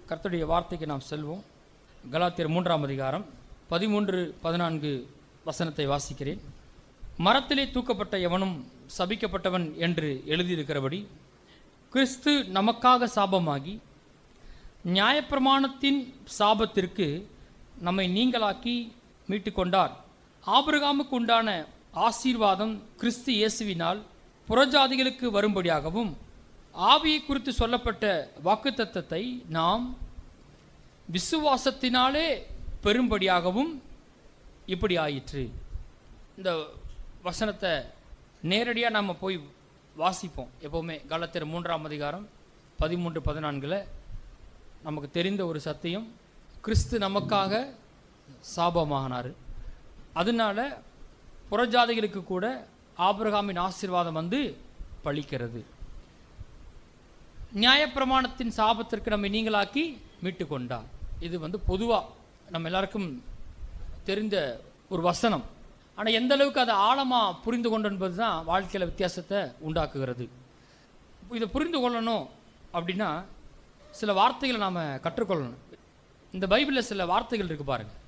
கர்த்தருடைய வார்த்தைக்கு நாம் செல்வோம். கலாத்தியர் 3ஆம் அதிகாரம் 13-14 வசனத்தை வாசிக்கிறேன். மரத்திலே தூக்கப்பட்ட எவனும் சபிக்கப்பட்டவன் என்று எழுதியிருக்கிறபடி கிறிஸ்து நமக்காக சாபமாகி நியாயப்பிரமாணத்தின் சாபத்திற்கு நம்மை நீங்களாக்கி மீட்டுக்கொண்டார். ஆபிரகாமுக்கு உண்டான ஆசீர்வாதம் கிறிஸ்து இயேசுவினால் புறஜாதிகளுக்கு வரும்படியாகவும் ஆவியை குறித்து சொல்லப்பட்ட வாக்குத்தத்தத்தை நாம் விசுவாசத்தினாலே பெரும்படியாகவும் இப்படி ஆயிற்று. இந்த வசனத்தை நேரடியாக நாம் போய் வாசிப்போம். எப்போவுமே கலாத்தியர் 3ஆம் அதிகாரம் 13-14 நமக்கு தெரிந்த ஒரு சத்தியம், கிறிஸ்து நமக்காக சாபமானார். அதனால புறஜாதிகளுக்கு கூட ஆபிரகாமின் ஆசீர்வாதம் வந்து பலிக்கிறது. நியாயப்பிரமாணத்தின் சாபத்திற்கு நம்மை நீங்களாக்கி மீட்டு கொண்டார். இது பொதுவாக நம்ம எல்லாருக்கும் தெரிந்த ஒரு வசனம். ஆனால் எந்த அளவுக்கு அதை ஆழமாக புரிந்து கொண்டு என்பது தான் வாழ்க்கையில் வித்தியாசத்தை உண்டாக்குகிறது. இதை புரிந்து கொள்ளணும் அப்படின்னா சில வார்த்தைகளை நாம் கற்றுக்கொள்ளணும். இந்த பைபிளில் சில வார்த்தைகள் இருக்குது பாருங்கள்,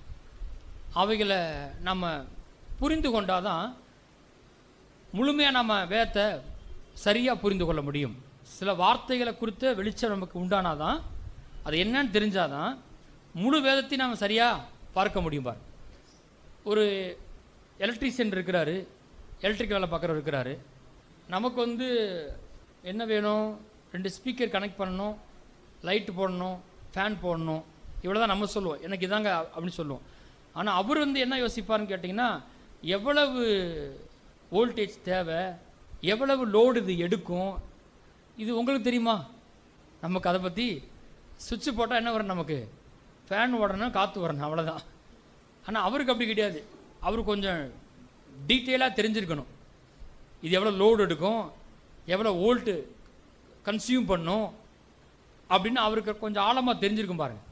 அவைகளை நம்ம புரிந்து கொண்டால் தான் முழுமையாக நம்ம வேதத்தை சரியாக புரிந்து கொள்ள முடியும். சில வார்த்தைகளை குறித்த வெளிச்சம் நமக்கு உண்டானாதான், அது என்னன்னு தெரிஞ்சாதான் முழு வேதத்தையும் நம்ம சரியாக பார்க்க முடியும். பாரு, ஒரு எலக்ட்ரீஷியன் இருக்கிறாரு, எலக்ட்ரிக் வேலை பார்க்குறவர் இருக்கிறாரு. நமக்கு என்ன வேணும், 2 ஸ்பீக்கர் கனெக்ட் பண்ணணும், லைட்டு போடணும், ஃபேன் போடணும், இவ்வளோ தான் நம்ம சொல்லுவோம், எனக்கு இதாங்க அப்படின்னு சொல்லுவோம். ஆனால் அவர் என்ன யோசிப்பார்னு கேட்டிங்கன்னா, எவ்வளவு வோல்டேஜ் தேவை, எவ்வளவு லோடு இது எடுக்கும், இது உங்களுக்கு தெரியுமா? நமக்கு அதை பற்றி சுவிட்சு போட்டால் என்ன வரும், நமக்கு ஃபேன் ஓடணும், காற்று வரணும், அவ்வளோதான். ஆனால் அவருக்கு அப்படி கிடையாது. அவருக்கு கொஞ்சம் டீட்டெயிலாக தெரிஞ்சிருக்கணும். இது எவ்வளோ லோடு எடுக்கும், எவ்வளோ வோல்ட்டு கன்சியூம் பண்ணும் அப்படின்னு அவருக்கு கொஞ்சம் ஆழமாக தெரிஞ்சிருக்கும் பாருங்கள்.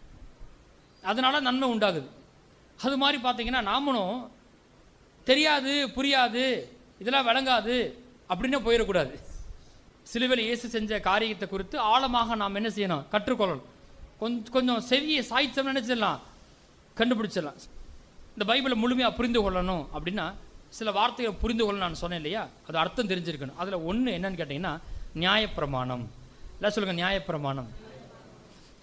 அதனால் நன்மை உண்டாகுது. அது மாதிரி பார்த்தீங்கன்னா நாமளும் தெரியாது, புரியாது, இதெல்லாம் விளங்காது அப்படின்னு போயிடக்கூடாது. சிலுவையில் இயேசு செஞ்ச காரியத்தை குறித்து ஆழமாக நாம் என்ன செய்யணும், கற்றுக்கொள்ளணும். கொஞ்சம் செவியை சாய்ச்சோம்னு நினைச்சிடலாம், கண்டுபிடிச்சிடலாம். இந்த பைபிளை முழுமையாக புரிந்து கொள்ளணும் அப்படின்னா சில வார்த்தைகளை புரிந்து கொள்ள நான் சொன்னேன் இல்லையா, அது அர்த்தம் தெரிஞ்சிருக்கணும். அதில் ஒன்று என்னன்னு கேட்டிங்கன்னா நியாயப்பிரமாணம். எல்லாம் சொல்லுங்கள், நியாயப்பிரமாணம்.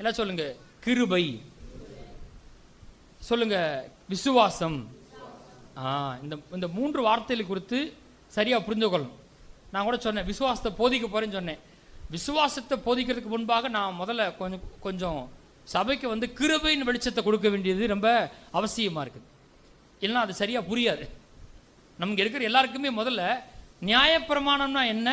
எல்லாம் சொல்லுங்கள், கிருபை. சொல்லுங்கள், விசுவாசம். இந்த 3 வார்த்தைகள் குறித்து சரியாக புரிந்து கொள்ளணும். நான் கூட சொன்னேன், விசுவாசத்தை போதிக்க போகிறேன்னு சொன்னேன். விசுவாசத்தை போதிக்கிறதுக்கு முன்பாக நான் முதல்ல கொஞ்சம் சபைக்கு கிருபையின் வெளிச்சத்தை கொடுக்க வேண்டியது ரொம்ப அவசியமாக இருக்குது. இல்லைன்னா அது சரியாக புரியாது. நமக்கு இருக்கிற எல்லாருக்குமே முதல்ல நியாயப்பிரமாணம்னா என்ன,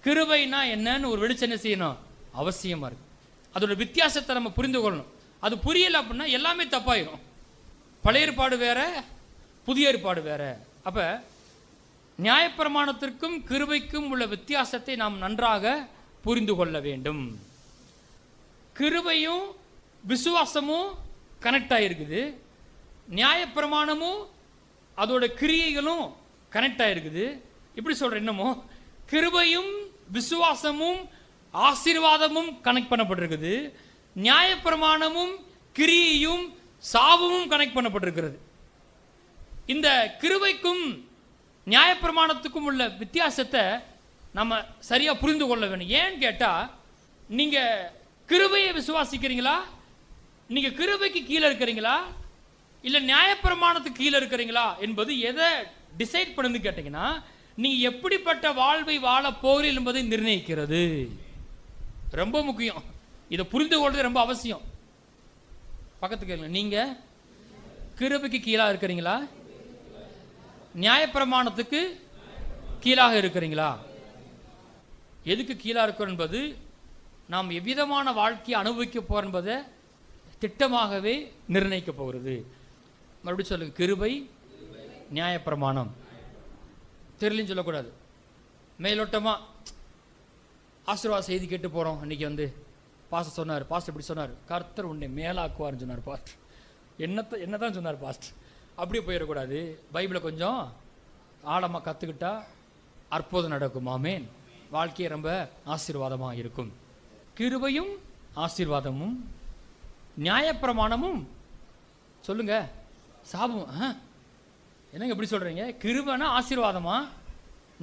கிருபைனா என்னன்னு ஒரு வெளிச்சம் என்ன செய்யணும், அவசியமாக இருக்குது. அதோட வித்தியாசத்தை நம்ம புரிந்து கொள்ளணும். அது புரியலை அப்படின்னா எல்லாமே தப்பாயிரும். பழைய ஏற்பாடு வேற, புதிய ஏற்பாடு வேற. அப்போ நியாயப்பிரமாணத்திற்கும் கிருபைக்கும் உள்ள வித்தியாசத்தை நாம் நன்றாக புரிந்து கொள்ள வேண்டும். கிருபையும் விசுவாசமும் கனெக்ட் ஆகிருக்குது, நியாயப்பிரமாணமும் அதோட கிரியைகளும் கனெக்ட் ஆகிருக்குது. இப்படி சொல்கிற என்னமோ கிருபையும் விசுவாசமும் ஆசீர்வாதமும் கனெக்ட் பண்ணப்பட்டிருக்குது, நியாயப்பிரமாணமும் கிரியையும் சாபமும் கனெக்ட் பண்ணப்பட்டிருக்கிறது. இந்த கிருபைக்கும் நியாயப்பிரமாணத்துக்கும் உள்ள வித்தியாசத்தை நம்ம சரியாக புரிந்து கொள்ள வேண்டும். ஏன்னு கேட்டால், நீங்கள் கிருபையை விசுவாசிக்கிறீங்களா, நீங்கள் கிருபைக்கு கீழே இருக்கிறீங்களா, இல்லை நியாயப்பிரமாணத்துக்கு கீழே இருக்கிறீங்களா என்பது எதை டிசைட் பண்ணுன்னு கேட்டிங்கன்னா, நீங்கள் எப்படிப்பட்ட வாழ்வை வாழ போகிறீர்கள் என்பதை நிர்ணயிக்கிறது. ரொம்ப முக்கியம். இதை புரிந்து கொள்வது ரொம்ப அவசியம். பக்கத்துக்கு நீங்கள் கிருபைக்கு கீழாக இருக்கிறீங்களா, நியாயப்பிரமாணத்துக்கு கீழாக இருக்கிறீங்களா? எதுக்கு கீழாக இருக்கிறோம் என்பது நாம் எவ்விதமான வாழ்க்கையை அனுபவிக்க போகிறோம் என்பதை திட்டமாகவே நிர்ணயிக்க போகிறது. மறுபடியும் சொல்லுங்க, கிருபை, நியாயப்பிரமாணம். தெரியலன்னு சொல்லக்கூடாது. மேலோட்டமாக ஆசீர்வாத செய்தி கேட்டு போகிறோம். அன்றைக்கி பாஸ்டர் சொன்னார், பாஸ்டர் இப்படி சொன்னார், கர்த்தர் உன்னை மேலாக்குவார்னு சொன்னார் பாஸ்டர். என்னதான் சொன்னார் பாஸ்டர், அப்படியே போயிடக்கூடாது. பைபிளை கொஞ்சம் ஆழமாக கற்றுக்கிட்டா அற்புதம் நடக்கும். ஆமேன். வாழ்க்கையை ரொம்ப ஆசீர்வாதமாக இருக்கும். கிருபையும் ஆசீர்வாதமும் நியாயப்பிரமாணமும் சொல்லுங்க சாபம். என்னங்க எப்படி சொல்றீங்க? கிருபைனா ஆசீர்வாதமா,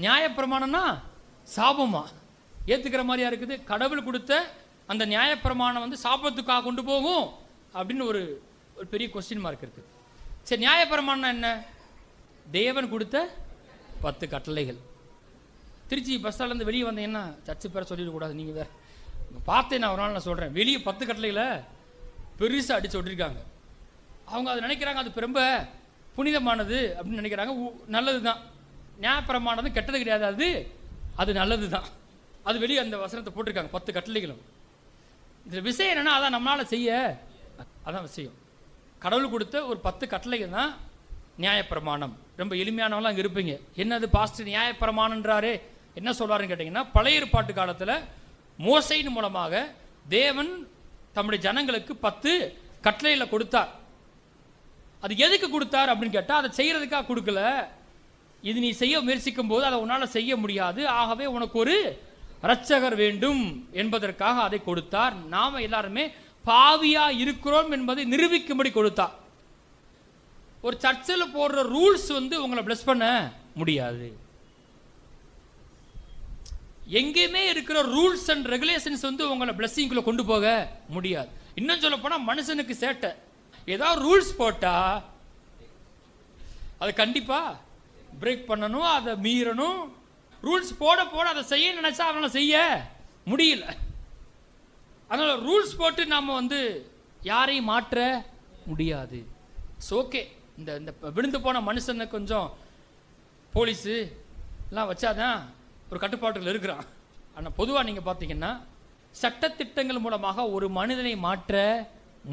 நியாயப்பிரமாணம்னா சாபமா? ஏத்துக்கிற மாதிரியா இருக்குது? கடவுள் கொடுத்த அந்த நியாயப்பிரமாணம் வந்து சாபத்துக்காக கொண்டு போகும் அப்படின்னு ஒரு பெரிய கொஸ்டின் மார்க் இருக்கு. சரி, நியாயப்பிரமாணம் என்ன? தேவன் கொடுத்த 10 கட்டளைகள். திருச்சி பஸ் ஸ்டாண்ட்லேருந்து வெளியே வந்தீங்கன்னா சர்ச்சு பேர சொல்லிடக்கூடாது, நீங்கள் வேறு பார்த்தேன். நான் ஒரு நாள் நான் சொல்கிறேன், வெளியே 10 கட்டளைகளை பெருசாக அடித்து விட்டுருக்காங்க. அவங்க அதை நினைக்கிறாங்க அது ரொம்ப புனிதமானது அப்படின்னு நினைக்கிறாங்க. நல்லது தான், நியாயப்பிரமானது கெட்டது கிடையாது, அது நல்லது தான். அது வெளியே அந்த வசனத்தை போட்டிருக்காங்க 10 கட்டளைகளும். இதில் விஷயம் என்னென்னா அதான் நம்மளால் செய்ய, அதான் விஷயம். கடவுள் கொடுத்த ஒரு 10 கட்டளைகள் தான் நியாயப்பிரமாணம். ரொம்ப எளிமையானவங்களாம் அங்கே இருப்பீங்க. என்னது பாஸ்டர் நியாயப்பிரமாணன்றாரு, என்ன சொல்கிறாருன்னு கேட்டிங்கன்னா, பழைய ஏற்பாட்டு காலத்தில் மோசையின் மூலமாக தேவன் தம்முடைய ஜனங்களுக்கு 10 கட்டளைகளை கொடுத்தார். அது எதுக்கு கொடுத்தார் அப்படின்னு கேட்டால், அதை செய்கிறதுக்காக கொடுக்கல. இது நீ செய்ய முயற்சிக்கும் போது அதை உன்னால் செய்ய முடியாது, ஆகவே உனக்கு ஒரு இரட்சகர் வேண்டும் என்பதற்காக அதை கொடுத்தார். நாம எல்லாருமே பாவியா இருக்கிறோம் என்பதை நிரூபிக்கும்படி கொடுத்தார். ஒரு சர்ச்சில் போடுற ரூல்ஸ் வந்து உங்களை பிளஸ் பண்ண முடியாது. எங்கேயுமே இருக்கிற ரூல்ஸ் அண்ட் ரெகுலேஷன்ஸ் வந்து உங்களை பிளஸிங்குள்ள கொண்டு போக முடியாது. இன்னும் சொல்ல போனா மனுஷனுக்கு சேட்டை. ஏதாவது ரூல்ஸ் போட்டா அதை கண்டிப்பா பிரேக் பண்ணணும், அதை மீறணும். ரூல்ஸ் போட போட அதை செய்ய நினைச்சா அவனால செய்ய முடியல. அதனால ரூல்ஸ் போட்டு நாம வந்து யாரையும் மாற்ற முடியாது. ஓகே, இந்த விழுந்து போன மனுஷனை கொஞ்சம் போலீஸு எல்லாம் வச்சாதான் ஒரு கட்டுப்பாட்டுகள் இருக்கிறான். ஆனால் பொதுவாக நீங்கள் பார்த்தீங்கன்னா சட்டத்திட்டங்கள் மூலமாக ஒரு மனிதனை மாற்ற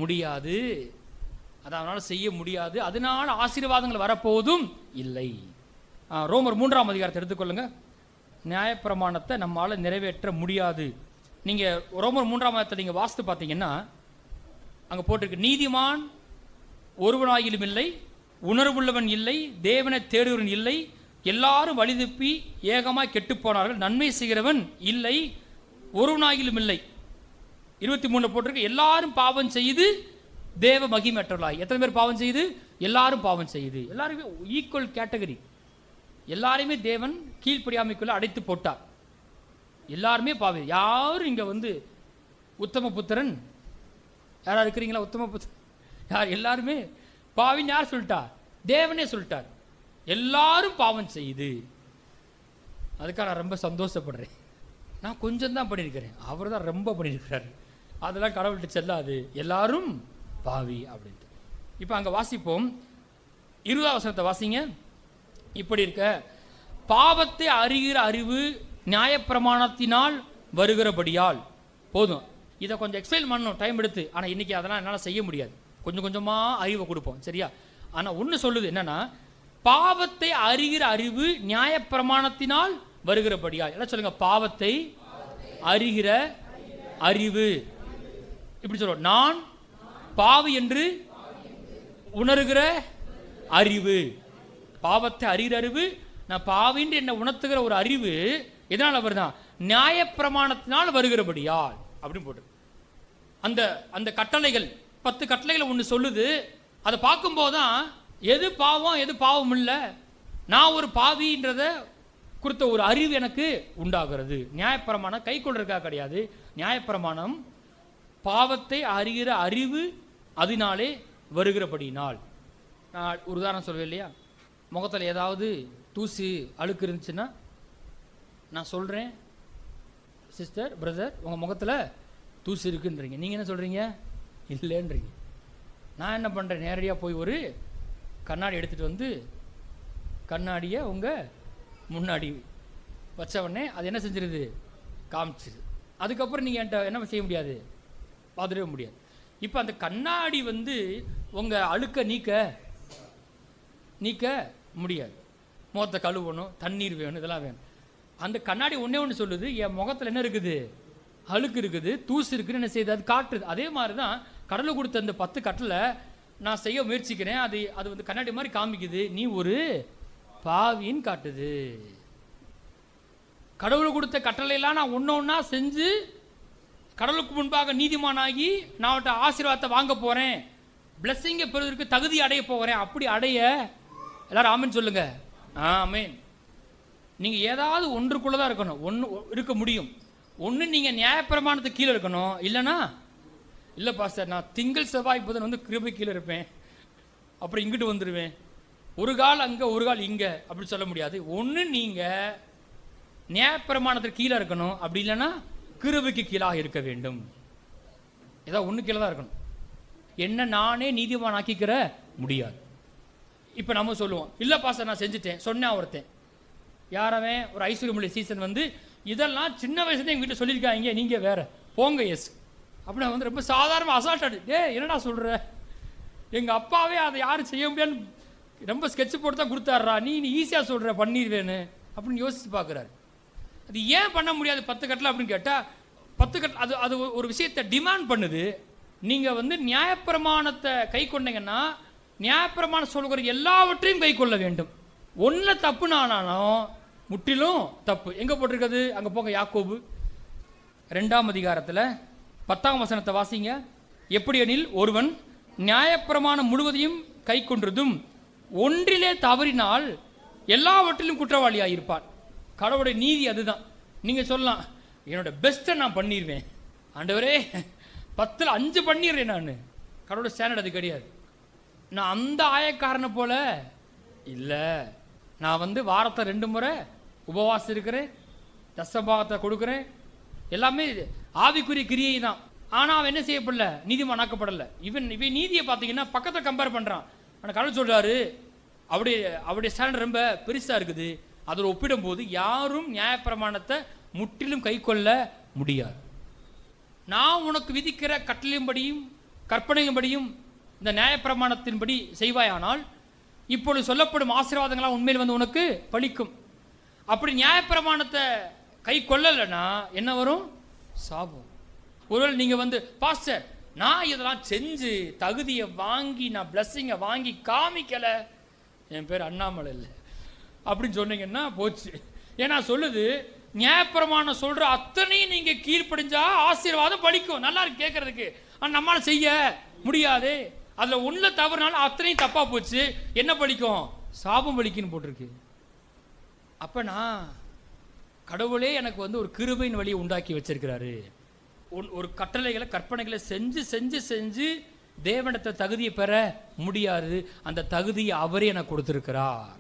முடியாது, அதை அவனால் செய்ய முடியாது. அதனால ஆசீர்வாதங்கள் வரப்போவதும் இல்லை. ரோமர் 3ஆம் அதிகாரத்தை எடுத்துக்கொள்ளுங்க. நியாயப்பிரமாணத்தை நம்மால் நிறைவேற்ற முடியாது. நீங்கள் ரோமர் 3ஆம் அதிகாரத்தை நீங்கள் வாசித்து பார்த்தீங்கன்னா அங்கே போட்டிருக்கு, நீதிமான் ஒருவனாயிலும் இல்லை, உணர்வுள்ளவன் இல்லை, தேவனை தேடுவன் இல்லை, எல்லாரும் வழிதப்பி ஏகமாய் கெட்டுப்போனார்கள், நன்மை செய்கிறவன் இல்லை, ஒருவனாயிலும் இல்லை. 23 போட்டிருக்கு, எல்லாரும் பாவம் செய்து தேவ மகிமையற்றவர்களாய். எத்தனை பேர் பாவம் செய்து? எல்லாரும் பாவம் செய்து. எல்லாருமே ஈக்குவல் கேட்டகரி. எல்லாருமே தேவன் கீழ்ப்படியாமைக்குள்ள அடைத்து போட்டார். எல்லாருமே பாவி. யாரும் இங்க வந்து உத்தம புத்திரன் யாரா இருக்கிறீங்களா? உத்தம புத்திரன் யார்? எல்லாருமே பாவின்னு யார் சொல்லிட்டா? தேவனே சொல்லிட்டார். எல்லாரும் பாவம் செய்து. அதுக்காக நான் ரொம்ப சந்தோஷப்படுறேன். நான் கொஞ்சம் தான் பண்ணியிருக்கிறேன், அவர் தான் ரொம்ப பண்ணியிருக்கிறார். அதெல்லாம் கடவுள்கிட்ட செல்லாது, எல்லாரும் பாவி அப்படின்ட்டு. இப்போ அங்கே வாசிப்போம், 20ஆம் வசனத்தை வாசிங்க. இப்படி இருக்க, பாவத்தை அறிகிற அறிவு நியாயப்பிரமாணத்தினால் வருகிறபடியால். போதும், இதை கொஞ்சம் எக்ஸ்பிளைன் பண்ணணும் டைம் எடுத்து. ஆனால் இன்னைக்கு அதெல்லாம் என்னால் செய்ய முடியாது. கொஞ்சம் கொஞ்சமாக அறிவை கொடுப்போம், சரியா? ஆனால் ஒன்று சொல்லுது என்னன்னா, பாவத்தை அறிகிற அறிவு நியாயப்பிரமாணத்தினால் வருகிறபடியால். எல்லாம் சொல்லுங்க, பாவத்தை அறிகிற அறிவு. இப்படி சொல்லுவோம், நான் பாவி என்று உணர்கிற அறிவு. பாவத்தை அறிகிற அறிவு, நான் பாவின்று என்ன உணர்த்துகிற ஒரு அறிவு எதனால் வருதான்? நியாயப்பிரமாணத்தினால் வருகிறபடியால் அப்படின்னு போட்டு அந்த அந்த கட்டளைகள் 10 கட்டளைகளை ஒன்று சொல்லுது. அதை பார்க்கும்போது தான் எது பாவம் எது பாவம் இல்லை, நான் ஒரு பாவின்றத குறித்த ஒரு அறிவு எனக்கு உண்டாகிறது. நியாயப்பிரமாணம் கை கொள்றதுக்காக கிடையாது. நியாயப்பிரமாணம் பாவத்தை அறிகிற அறிவு, அதனாலே வருகிறபடினால். நான் ஒரு உதாரணம் சொல்வேன் இல்லையா, முகத்தில் ஏதாவது தூசி அழுக்கு இருந்துச்சுன்னா நான் சொல்கிறேன், சிஸ்டர் பிரதர் உங்கள் முகத்தில் தூசி இருக்குன்றீங்க. நீங்கள் என்ன சொல்கிறீங்க? இல்லைன்றீங்க. நான் என்ன பண்ணுறேன், நேரடியாக போய் ஒரு கண்ணாடி எடுத்துகிட்டு வந்து கண்ணாடியை உங்கள் முன்னாடி வச்சவொடனே அது என்ன செஞ்சிருது? காமிச்சிது. அதுக்கப்புறம் நீங்கள் என்கிட்ட என்ன செய்ய முடியாது? பார்த்துடவே முடியாது. இப்போ அந்த கண்ணாடி வந்து உங்கள் அழுக்க நீக்க முடியாது. முகத்தை கழுவணும், தண்ணீர் வேணும், இதெல்லாம் வேணும். அந்த கண்ணாடி ஒன்றே ஒன்று சொல்லுது, என் முகத்தில் என்ன இருக்குது? அழுக்கு இருக்குது, தூசு இருக்குன்னு என்ன செய்யுது? அது காட்டுது. அதே மாதிரி தான் கடவுள் கொடுத்த அந்த 10 கட்டளை நான் செய்ய முயற்சிக்கிறேன், அது வந்து கண்ணாடி மாதிரி காமிக்குது, நீ ஒரு பாவின்னு காட்டுது. கடவுள் கொடுத்த கட்டளையெல்லாம் நான் ஒன்று ஒன்றா செஞ்சு கடவுளுக்கு முன்பாக நீதிமானாகி நான் அவட்ட ஆசீர்வாதத்தை வாங்க போகிறேன், பிளஸ்ஸிங்கை பெறுவதற்கு தகுதி அடைய போகிறேன். அப்படி அடைய எல்லாரும் ஆமேன் சொல்லுங்க. ஆமேன். நீங்கள் ஏதாவது ஒன்றுக்குள்ளே தான் இருக்கணும். ஒன்று இருக்க முடியும். ஒன்று நீங்கள் நியாயப்பிரமாணத்துக்கு கீழே இருக்கணும், இல்லைனா இல்லை பாஸ்டர் நான் திங்கள் செவ்வாய் புதன் வந்து கிருபை கீழே இருப்பேன், அப்புறம் இங்கிட்டு வந்துடுவேன், ஒரு கால் அங்கே ஒரு கால் இங்கே அப்படி சொல்ல முடியாது. ஒன்று நீங்கள் நியாயப்பிரமாணத்துக்கு கீழே இருக்கணும், அப்படி இல்லைன்னா கிருபைக்கு கீழாக இருக்க வேண்டும். ஏதாவது ஒன்று கீழே தான் இருக்கணும். என்ன நானே நீதிமான் ஆக்கிக்கிற முடியாது. இப்போ நம்ம சொல்லுவோம், இல்லை பாஸ்டர் நான் செஞ்சுட்டேன் சொன்னேன். ஒருத்தன் யாரவன் ஒரு ஐஸ்வர்யமுள்ள சீசன் வந்து இதெல்லாம் சின்ன வயசுலேயே எங்கள் வீட்டில் சொல்லியிருக்காங்க, நீங்கள் வேற போங்க எஸ் அப்படின்னா வந்து ரொம்ப சாதாரண அசால்ட்டாடு. என்னடா சொல்கிற, எங்கள் அப்பாவே அதை யாரும் செய்ய முடியாதுன்னு ரொம்ப ஸ்கெட்ச் போட்டு தான் கொடுத்தாடுறா, நீ ஈஸியாக சொல்கிற பண்ணிடுவேன்னு அப்படின்னு யோசித்து பார்க்குறாரு. அது ஏன் பண்ண முடியாது 10 கட்டில் அப்படின்னு கேட்டால் 10 கட்டில் அது அது ஒரு விஷயத்தை டிமாண்ட் பண்ணுது. நீங்கள் வந்து நியாயப்பிரமாணத்தை கை கொண்டீங்கன்னா நியாயப்பிரமாணம் சொல்கிற எல்லாவற்றையும் கை கொள்ள வேண்டும். ஒன்றில் தப்புனாலும் முற்றிலும் தப்பு. எங்கே போட்டிருக்கிறது அங்கே போங்க, யாக்கோபு 2ஆம் அதிகாரத்தில் 10ஆம் வசனத்தை வாசிங்க. எப்படி எனில் ஒருவன் நியாயப்பிரமாணம் முழுவதையும் கை கொன்றதும் ஒன்றிலே தவறினால் எல்லாவற்றிலும் குற்றவாளியாக இருப்பான். கடவுளுடைய நீதி அதுதான். நீங்கள் சொல்லலாம் என்னோட பெஸ்ட்டை நான் பண்ணிடுவேன் ஆண்டவரே, 10ல் 5 பண்ணிடுறேன் நான். கடவுளோட ஸ்டாண்டர்ட் அது கிடையாது. நான் அந்த ஆயக்காரனை போல இல்லை, நான் வந்து வாரத்தை 2 முறை உபவாசம் இருக்கிறேன், தசபாகத்தை கொடுக்குறேன், எல்லாமே ஆவிக்குரிய கிரியை தான். ஆனால் அவன் என்ன செய்யப்படல, நீதிமானாக்கப்படலை. இவன் நீதியை பார்த்தீங்கன்னா பக்கத்தை கம்பேர் பண்ணுறான். ஆனால் கடவுள் சொல்கிறாரு அவருடைய ஸ்டாண்டர்ட் ரொம்ப பெருசாக இருக்குது. அதில் ஒப்பிடும் போது யாரும் நியாயப்பிரமாணத்தை முற்றிலும் கை கொள்ள முடியாது. நான் உனக்கு விதிக்கிற கட்டளையின்படியும் கற்பனையின்படியும் இந்த நியாயப்பிரமாணத்தின்படி செய்வாயானால் இப்பொழுது சொல்லப்படும் ஆசீர்வாதங்களாம் உண்மையில் வந்து உனக்கு பலிக்கும். அப்படி நியாயப்பிரமாணத்தை கை கொள்ளலைன்னா என்ன வரும், சாபம். ஒருவேளை நீங்கள் வந்து பாஸ்டர் நான் இதெல்லாம் செஞ்சு தகுதியை வாங்கி நான் பிளஸ்ஸிங்கை வாங்கி காமிக்கலை, என் பேர் அண்ணாமலை இல்லை அப்படின்னு சொன்னீங்கன்னா போச்சு. ஏன்னா சொல்லுது நியாயப்பிரமாணம் சொல்கிற அத்தனையும் நீங்கள் கீழ்ப்படிஞ்சா ஆசீர்வாதம் பலிக்கும். நல்லா இருக்கு கேட்கறதுக்கு, ஆனால் நம்மளால் செய்ய முடியாது. அதில் ஒன்றில் தவறுனாலும் அத்தனையும் தப்பாக போச்சு, என்ன பலிக்கும், சாபம் பலிக்குன்னு போட்டிருக்கு. அப்போ நான் கடவுளே எனக்கு வந்து ஒரு கிருபையின் வழியை உண்டாக்கி வச்சிருக்கிறாரு. ஒரு கட்டளைகளை கற்பனைகளை செஞ்சு செஞ்சு செஞ்சு தேவனத்தை தகுதியை பெற முடியாது. அந்த தகுதியை அவரே எனக்கு கொடுத்துருக்கிறார்.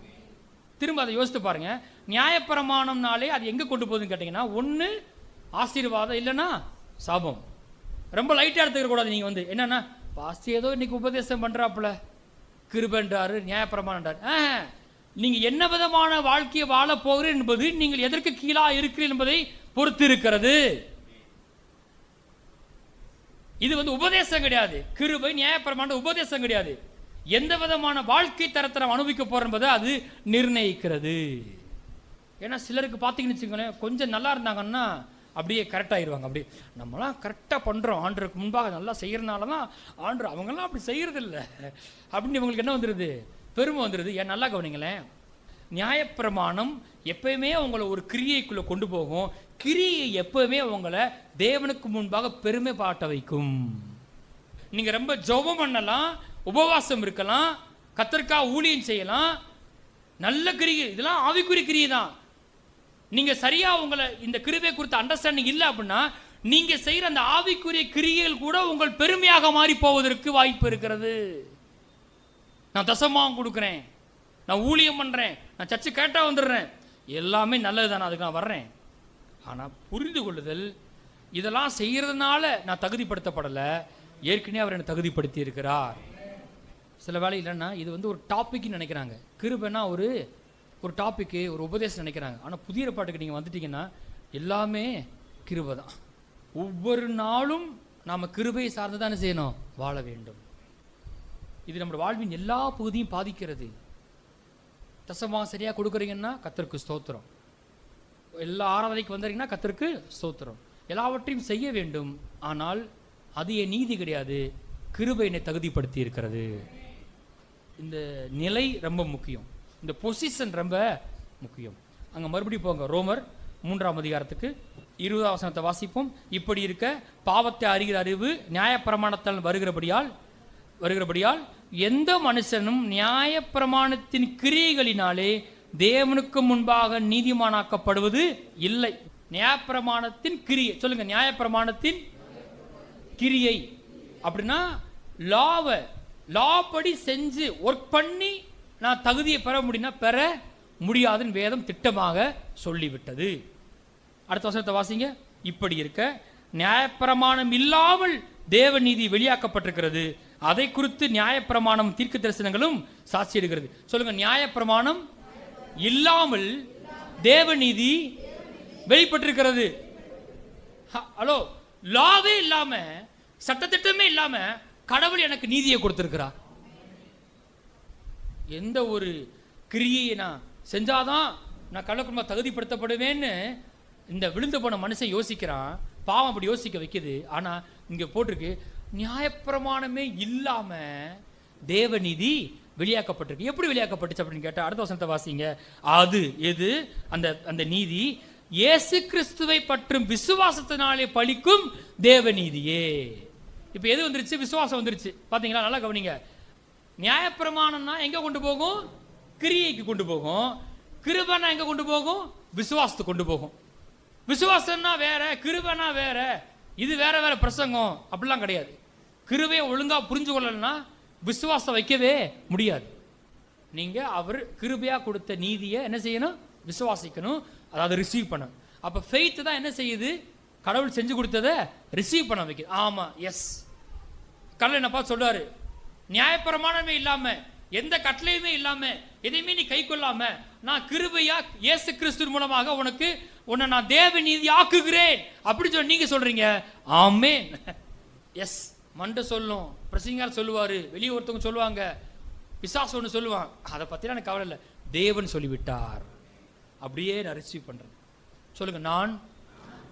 திரும்ப அதை யோசித்து பாருங்க. நியாயப்பிரமாணம்னாலே அது எங்கே கொண்டு போகுதுன்னு கேட்டிங்கன்னா ஒன்று ஆசீர்வாதம், இல்லைன்னா சாபம். ரொம்ப லைட்டாக எடுத்துக்க கூடாது. நீங்கள் வந்து என்னன்னா பாஸ்டர் ஏதோ இன்னைக்கு உபதேசம் பண்ணுறாப்புல கிருபன்றாரு நியாயப்பிரமாணம்ன்றார். நீங்கள் என்ன விதமான வாழ்க்கையை வாழ போகிறீர்கள் என்பது நீங்கள் எதற்கு கீழாக இருக்கிறீர்கள் என்பதை பொறுத்து இருக்கிறது. இது வந்து உபதேசம் கிடையாது. கிருபை நியாயப்பிரமாணம் உபதேசம் கிடையாது. எந்த விதமான வாழ்க்கை தரத்தை நாம் அனுபவிக்க போறோம் என்பதை அது நிர்ணயிக்கிறது. ஏன்னா சிலருக்கு பார்த்தீங்கன்னு வச்சுக்கோங்களேன், கொஞ்சம் நல்லா இருந்தாங்கன்னா அப்படியே கரெக்டாகிடுவாங்க. அப்படி நம்மளாம் கரெக்டாக பண்ணுறோம், ஆண்டருக்கு முன்பாக நல்லா செய்கிறனால தான் ஆண்டர், அவங்கெல்லாம் அப்படி செய்கிறதில்ல அப்படின்னு இவங்களுக்கு என்ன வந்துடுது, பெருமை வந்துடுது. ஏன் நல்லா கவனிங்களேன், நியாயப்பிரமாணம் எப்பயுமே உங்களை ஒரு கிரியைக்குள்ளே கொண்டு போகும். கிரியை எப்பவுமே உங்களை தேவனுக்கு முன்பாக பெருமை பாட்ட வைக்கும். நீங்கள் ரொம்ப ஜெபம் பண்ணலாம், உபவாசம் இருக்கலாம், கர்த்தருக்காக ஊழியம் செய்யலாம், நல்ல கிரியை, இதெல்லாம் ஆவிக்குரிய கிரியை தான். நீங்க சரியா உங்களை இந்த கிருபை குறித்த அண்டர்ஸ்டாண்டிங் இல்லை அப்படின்னா நீங்க செய்யற அந்த ஆவிக்குரிய கிரியைகள் கூட உங்கள் பெருமையாக மாறி போவதற்கு வாய்ப்பு இருக்கிறது. நான் தசமாவும் கொடுக்குறேன், நான் ஊழியம் பண்றேன், நான் சர்ச்சு கேட்டா வந்துடுறேன், எல்லாமே நல்லது தானே, அதுக்கு நான் வர்றேன். ஆனால் புரிந்து கொள்ளுதல், இதெல்லாம் செய்யறதுனால நான் தகுதிப்படுத்தப்படலை, ஏற்கனவே அவர் என்னை தகுதிப்படுத்தி இருக்கிறார். சில வேலை இல்லைன்னா இது வந்து ஒரு டாபிக்னு நினைக்கிறாங்க. கிருபைனா ஒரு டாப்பிக்கு, ஒரு உபதேசம் நினைக்கிறாங்க. ஆனால் புதிய ஏற்பாட்டுக்கு நீங்கள் வந்துட்டீங்கன்னா எல்லாமே கிருபை தான். ஒவ்வொரு நாளும் நாம் கிருபையை சார்ந்து தானே செய்யணும், வாழ வேண்டும். இது நம்மளோட வாழ்வின் எல்லா பகுதியும் பாதிக்கிறது. தசமாக சரியாக கொடுக்குறீங்கன்னா கர்த்தருக்கு ஸ்தோத்திரம், எல்லா ஆராதனைக்கு வந்துறீங்கன்னா கர்த்தருக்கு ஸ்தோத்திரம், எல்லாவற்றையும் செய்ய வேண்டும். ஆனால் அது என் நீதி கிடையாது, கிருபை என்னை தகுதிப்படுத்தி இருக்கிறது. இந்த நிலை ரொம்ப முக்கியம், இந்த பொசிஷன் ரொம்ப முக்கியம். அங்கே மறுபடியும் போங்க, ரோமர் 3ஆம் அதிகாரத்துக்கு 20ஆம் வசனத்தை வாசிப்போம். இப்படி இருக்க பாவத்தை அறிகிற அறிவு நியாயப்பிரமாணத்தால் வருகிறபடியால் எந்த மனுஷனும் நியாயப்பிரமாணத்தின் கிரியைகளினாலே தேவனுக்கு முன்பாக நீதிமானாக்கப்படுவது இல்லை. நியாயப்பிரமாணத்தின் கிரியை சொல்லுங்க. நியாயப்பிரமாணத்தின் கிரியை அப்படின்னா லா படி செஞ்சு ஒர்க் பண்ணி நான் தகுதியை பெற முடியும்னா பெற முடியாதுன்னு வேதம் திட்டமாக சொல்லிவிட்டது. அடுத்த வசனத்தை வாசிங்க. இப்படி இருக்க நியாயப்பிரமாணம் இல்லாமல் தேவ நீதி வெளியாக்கப்பட்டிருக்கிறது. அதை குறித்து நியாயப்பிரமாணம் தீர்க்க தரிசனங்களும் சாட்சியிடுகிறது. சொல்லுங்க. நியாயப்பிரமாணம் இல்லாமல் தேவ நீதி வெளிப்பட்டிருக்கிறது. ஹலோ, லாவே இல்லாம சட்டத்திட்டமே இல்லாம கடவுள் எனக்கு நீதியை கொடுத்திருக்கிறார். எந்த ஒரு கிரியை நான் செஞ்சாதான் நான் கடவுளுக்கு தகுதிப்படுத்தப்படுவேன்னு இந்த விழுந்து போன மனுஷன் யோசிக்கிறான். பாவம் அப்படி யோசிக்க வைக்குது. ஆனா இங்க போட்டிருக்கு நியாயப்பிரமாணமே இல்லாம தேவநீதி வெளியாக்கப்பட்டிருக்கு. எப்படி வெளியாக்கப்பட்டுச்சு அப்படின்னு கேட்டா அடுத்த வசனத்தை வாசிங்க. அது எது? அந்த நீதி இயேசு கிறிஸ்துவை பற்றும் விசுவாசத்தினாலே பலிக்கும் தேவநீதியே. இப்ப எது வந்துருச்சு? விசுவாசம் வந்துருச்சு. பாத்தீங்களா? நல்லா கவனிங்க. நியாயப்பிரமாணம்னா எங்க கொண்டு போகும்? கிரியைக்கு கொண்டு போகும். கிருபைனா எங்க கொண்டு போகும்? விசுவாசத்துக்கு கொண்டு போகும். விசுவாசம்னா வேற, கிருபைனா வேற. இது வேற வேற பிரசங்கம் அப்படிலாம் கிடையாது. கிருபையை ஒழுங்கா புரிஞ்சு கொள்ளலன்னா விசுவாசம் வைக்கவே முடியாது. நீங்க அவர் கிருபையா கொடுத்த நீதியை என்ன செய்யணும்? விசுவாசிக்கணும், அதாவது ரிசீவ் பண்ணணும். அப்ப ஃபெய்த் தான் என்ன செய்யுது? கடவுள் செஞ்சு கொடுத்ததை ரிசீவ் பண்ண வைக்குது. ஆமா, எஸ். கடவுள் என்னப்பா சொல்றாரு? நியாயப்பிரமாணமே இல்லாம எந்த கட்டளையுமே இல்லாம எதையுமே நீ கை கொள்ளாம நான் கிருபையா இயேசு கிறிஸ்து மூலமாக உன்னை நான் தேவ நீதி ஆக்குகிறேன் அப்படி சொல்லி நீங்க சொல்றீங்க. ஆமென். எஸ். மண்ட சொல்லும், பிரசங்கியார் சொல்லுவாரு, வெளியே ஒருத்தவங்க சொல்லுவாங்க, பிசாசு ஒன்று சொல்லுவான். அதை பத்திலாம் எனக்கு கவலை இல்லை. தேவன் சொல்லிவிட்டார். அப்படியே நான் ரிசீவ் பண்றேன். சொல்லுங்க. நான்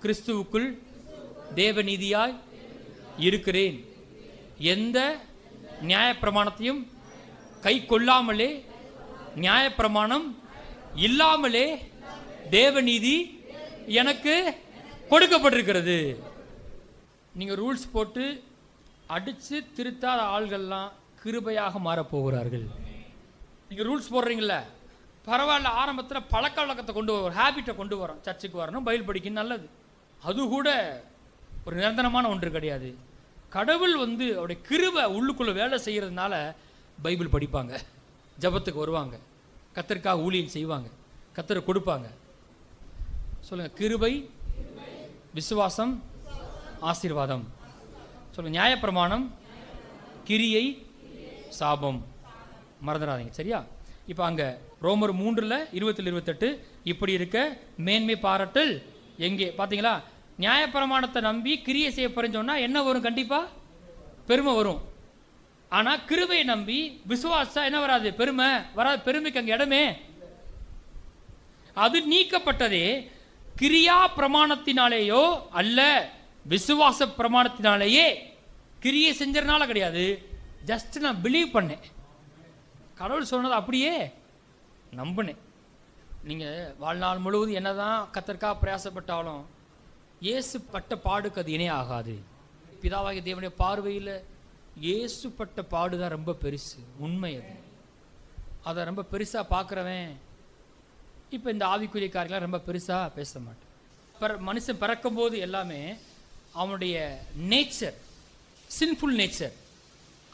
கிறிஸ்துவுக்குள் தேவ நீதியாய் இருக்கிறேன். எந்த நியாயப்பிரமாணத்தையும் கை கொள்ளாமலே, நியாயப்பிரமாணம் இல்லாமலே தேவநீதி எனக்கு கொடுக்கப்பட்டிருக்கிறது. நீங்க ரூல்ஸ் போட்டு அடிச்சு திருத்தாத ஆள்கள்லாம் கிருபையாக மாறப்போகிறார்கள். நீங்க ரூல்ஸ் போடுறீங்கள, பரவாயில்ல. ஆரம்பத்தில் பழக்க வழக்கத்தை கொண்டு வரும், ஹேபிட்டை கொண்டு வரோம். சர்ச்சுக்கு வரணும், பைபிள் படிக்கணும், நல்லது. அது கூட ஒரு நிரந்தரமான ஒன்று கிடையாது. கடவுள் அவருடைய கிருபை உள்ளுக்குள்ள வேலை செய்யறதுனால பைபிள் படிப்பாங்க, ஜபத்துக்கு வருவாங்க, கர்த்தருக்காக ஊழியம் செய்வாங்க, கர்த்தரை கொடுப்பாங்க. சொல்லுங்க. கிருபை, விசுவாசம், ஆசீர்வாதம். சொல்லுங்க. நியாயப்பிரமாணம், கிரியை, சாபம். மறந்துடாதீங்க, சரியா? இப்போ அங்க ரோமர் 3:27 இப்படி இருக்க மேன்மை பாராட்டல் எங்கே? பாத்தீங்களா? நியாயப்பிரமாணத்தை நம்பி கிரியை செய்ய போறேன்னு என்ன வரும்? கண்டிப்பா பெருமை வரும். ஆனா கிருபையை நம்பி விசுவாசம் என்ன வராது? பெருமை வராது. பெருமைக்கு அங்க இடமே. அது நீக்கப்பட்டதே கிரியா பிரமாணத்தினாலேயோ அல்ல, விசுவாச பிரமாணத்தினாலேயே. கிரியை செஞ்சதுனால கிடையாது. ஜஸ்ட் நான் பிலீவ் பண்ணேன், கடவுள் சொன்னது அப்படியே நம்பினேன். நீங்க வாழ்நாள் முழுவதும் என்னதான் கர்த்தருக்காக பிரயாசப்பட்டாலும் இயேசு பட்ட பாடுக்கு அது இணை ஆகாது. பிதாவாகிய தேவனுடைய பார்வையில் இயேசு பட்ட பாடுதான் ரொம்ப பெருசு. உண்மை அது. அதை ரொம்ப பெருசா பார்க்குறவன் இப்போ இந்த ஆவிக்குரிய காரியெல்லாம் ரொம்ப பெருசா பேச மாட்டேன். மனுஷன் பிறக்கும் போது எல்லாமே அவனுடைய நேச்சர், சின்ஃபுல் நேச்சர்,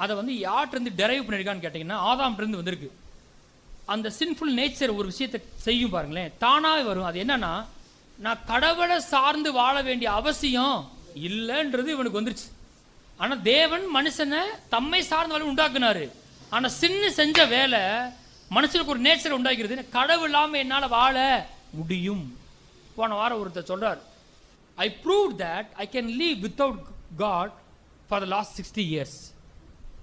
அதை யார்கிட்ட டெரைவ் பண்ணியிருக்கான்னு கேட்டிங்கன்னா ஆதாம்கிட்ட வந்திருக்கு. அந்த சின்ஃபுல் நேச்சர் ஒரு விஷயத்தை செய்யும் பாருங்களேன், தானாகவே வரும். அது என்னன்னா, நான் கடவுளை சார்ந்து வாழ வேண்டிய அவசியம் இல்லைன்றது இவனுக்கு வந்துருச்சு. ஆனா தேவன் மனுஷனை தம்மை சார்ந்த வேலை உண்டாக்குனாரு. ஆனா சின்ன செஞ்ச வேலை மனுஷனுக்கு ஒரு நேச்சர் உண்டாக்கிறது. கடவுள் இல்லாம என்னால வாழ முடியும். போன வாரம் ஒருத்தர் சொல்றார், I proved that I can live without God for the last 60 years,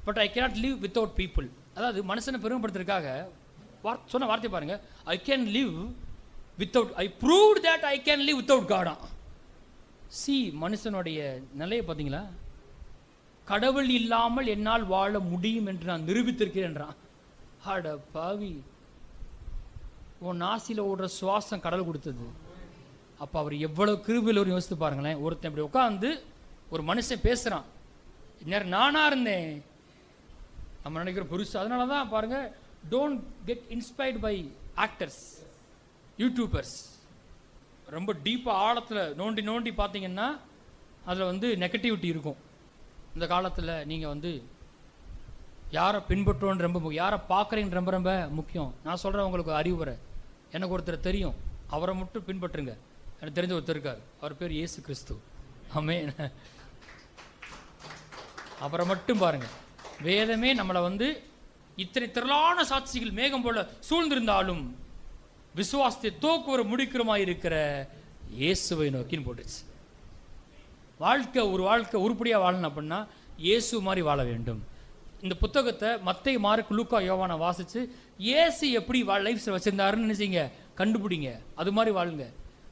but I cannot live without people. அதாவது மனுஷனை பெருமைப்படுத்துறதுக்காக சொன்ன வார்த்தை பாருங்க. I can live without, I proved that I can live without God. மனுஷனுடைய நிலையை பார்த்தீங்களா? கடவுள் இல்லாமல் என்னால் வாழ முடியும் என்று நான் நிரூபித்திருக்கிறேன். அட பாவி, உன் நாசில ஓடுற சுவாசம் கடவுள் கொடுத்தது. அப்போ அவர் எவ்வளவு கிருபையில் ஒரு யோசித்து பாருங்களேன். ஒருத்தன் இப்படி உட்காந்து ஒரு மனுஷன் பேசுகிறான், இந்நேரம் நானாக இருந்தேன் நம்ம நினைக்கிற புருஷ. அதனால தான் பாருங்க, don't get inspired by actors, YouTubers. ரொம்ப டீப்பாக ஆழத்தில் நோண்டி நோண்டி பார்த்தீங்கன்னா அதில் நெகட்டிவிட்டி இருக்கும். இந்த காலத்தில் நீங்கள் யாரை பின்பற்றுவோன்னு ரொம்ப முக்கியம், யாரை பார்க்குறீங்கன்னு ரொம்ப ரொம்ப முக்கியம். நான் சொல்கிறேன் உங்களுக்கு அறிவுரை, எனக்கு ஒருத்தர் தெரியும், அவரை மட்டும் பின்பற்றுங்க. எனக்கு தெரிஞ்ச ஒருத்தர் இருக்கார், அவர் பேர் இயேசு கிறிஸ்து. ஆமென். அவரை மட்டும் பாருங்க. வேதமே நம்மளை இத்தனை திரளான சாட்சிகள் மேகம் போல சூழ்ந்திருந்தாலும் விசுவாசத்தை தோக்குவர முடிக்கிறமாய் இருக்கிற இயேசுவை நோக்கின்னு போட்டுச்சு. வாழ்க்கை உருப்படியாக வாழணும் அப்படின்னா இயேசு மாதிரி வாழ வேண்டும். இந்த புத்தகத்தை மத்தேயு, மார்க்கு, லூக்கா, யோவானை வாசித்து இயேசு எப்படி லைஃப் வச்சிருந்தாருன்னு நினைச்சிங்க கண்டுபிடிங்க. அது மாதிரி வாழுங்க.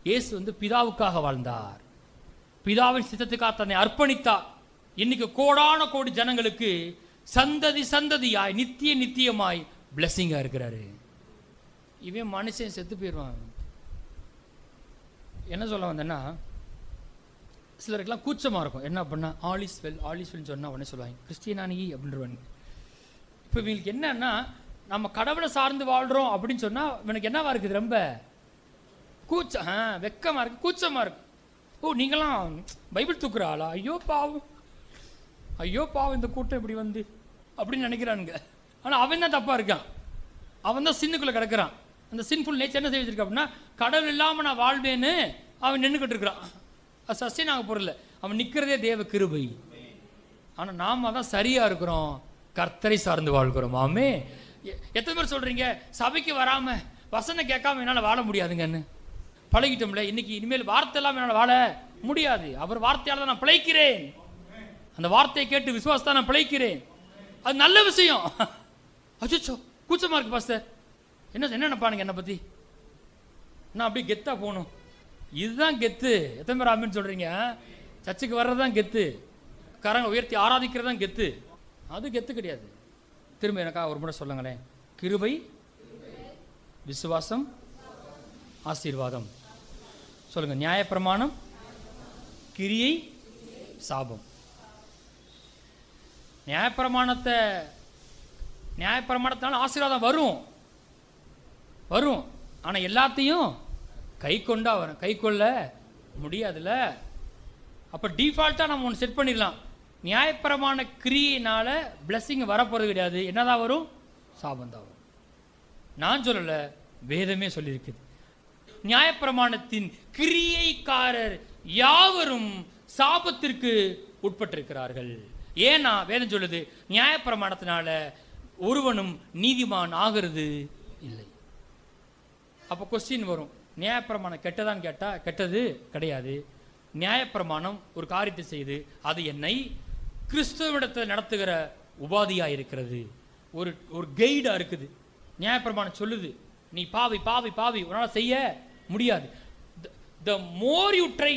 இயேசு பிதாவுக்காக வாழ்ந்தார், பிதாவின் சித்தத்துக்காக தன்னை அர்ப்பணித்தார். இன்னைக்கு கோடான கோடி ஜனங்களுக்கு சந்ததி சந்ததியாய் நித்தியமாய் பிளஸிங்காக இருக்கிறாரு. இவன் மனுஷன் செத்து போயிடுவான். என்ன சொல்ல வந்தேன்னா, சிலருக்கெல்லாம் கூச்சமாக இருக்கும். என்ன அப்படின்னா ஆல் இஸ் வெல்னு சொன்னால் உடனே சொல்லுவாங்க கிறிஸ்டியானி அப்படின்றவாங்க. இப்போ இவங்களுக்கு என்னன்னா, நம்ம கடவுளை சார்ந்து வாழ்கிறோம் அப்படின்னு சொன்னால் இவனுக்கு என்னவா இருக்குது, ரொம்ப கூச்சம், வெக்கமாக இருக்குது, கூச்சமாக இருக்குது. ஓ நீங்களாம் பைபிள் தூக்குற ஆளா, ஐயோ பாவம் இந்த கூட்டம் இப்படி அப்படின்னு நினைக்கிறானுங்க. ஆனால் அவன் தான் தப்பாக இருக்கான், அவன் தான் சின்னுக்குள்ளே கிடக்கிறான். அந்த சின்ஃபுல் நேச்சர் என்ன செய்திருக்கா அப்படின்னா, கடவுள் இல்லாமல் நான் வாழ்வேன்னு அவன் நின்றுக்கிட்டு இருக்கிறான். அது சஸ்டெயின் ஆக பொருள், அவன் நிற்கிறதே தேவ கிருபை. ஆனால் நாம் தான் சரியாக இருக்கிறோம், கர்த்தரை சார்ந்து வாழ்கிறோம். ஆமே. எத்தனை பேர் சொல்கிறீங்க சபைக்கு வராமல் வசனம் கேட்காம என்னால் வாழ முடியாதுங்கன்னு பழகிட்டோம்ல. இன்னைக்கு இனிமேல் வார்த்தை எல்லாம் என்னால் வாழ முடியாது, அவர் வார்த்தையால் தான் நான் பிழைக்கிறேன், அந்த வார்த்தையை கேட்டு விசுவாசத்தை நான் பிழைக்கிறேன். அது நல்ல விஷயம். அச்சோ கூச்சமாக இருக்கு பாஸ்டர், என்ன நினைப்பானுங்க என்னை பற்றி, நான் அப்படியே கெத்தாக போகணும். இதுதான் கெத்து. எத்தனை பேர் ஆமேன்னு சொல்கிறீங்க? சர்ச்சுக்கு வர்றது தான் கெத்து, கரங்க உயர்த்தி ஆராதிக்கிறது தான் கெத்து. அது கெத்து கிடையாது. திரும்ப எனக்காக ஒரு முறை சொல்லுங்களேன். கிருபை, விசுவாசம், ஆசீர்வாதம். சொல்லுங்க. நியாயப்பிரமாணம், கிரியை, சாபம். நியாயப்பிரமாணத்தினால ஆசீர்வாதம் வரும். ஆனால் எல்லாத்தையும் கை கொண்டா வரும், கை கொள்ள முடியாதுல்ல. அப்போ டிஃபால்ட்டாக நம்ம ஒன்று செட் பண்ணிடலாம். நியாயப்பிரமாண கிரியினால பிளஸ்ஸிங் வரப்போகிறது கிடையாது, என்னதான் வரும், சாபம் தான் வரும். நான் சொல்லலை, வேதமே சொல்லியிருக்குது. நியாயப்பிரமாணத்தின் கிரியைக்காரர் யாவரும் சாபத்திற்கு உட்பட்டிருக்கிறார்கள். ஏன்னா வேதம் சொல்லுது, நியாயப்பிரமாணத்தினால ஒருவனும் நீதிமான் ஆகிறது இல்லை. அப்போ கொஸ்டின் வரும், நியாயப்பிரமாணம் கெட்டதான்னு கேட்டால் கெட்டது கிடையாது. நியாயப்பிரமாணம் ஒரு காரியத்தை செய்து அது என்னை கிறிஸ்துவிடத்தை நடத்துகிற உபாதியாக இருக்கிறது, ஒரு கைடாக இருக்குது. நியாயப்பிரமாணம் சொல்லுது, நீ பாவி உன்னால் செய்ய முடியாது. த மோர் யூ ட்ரை,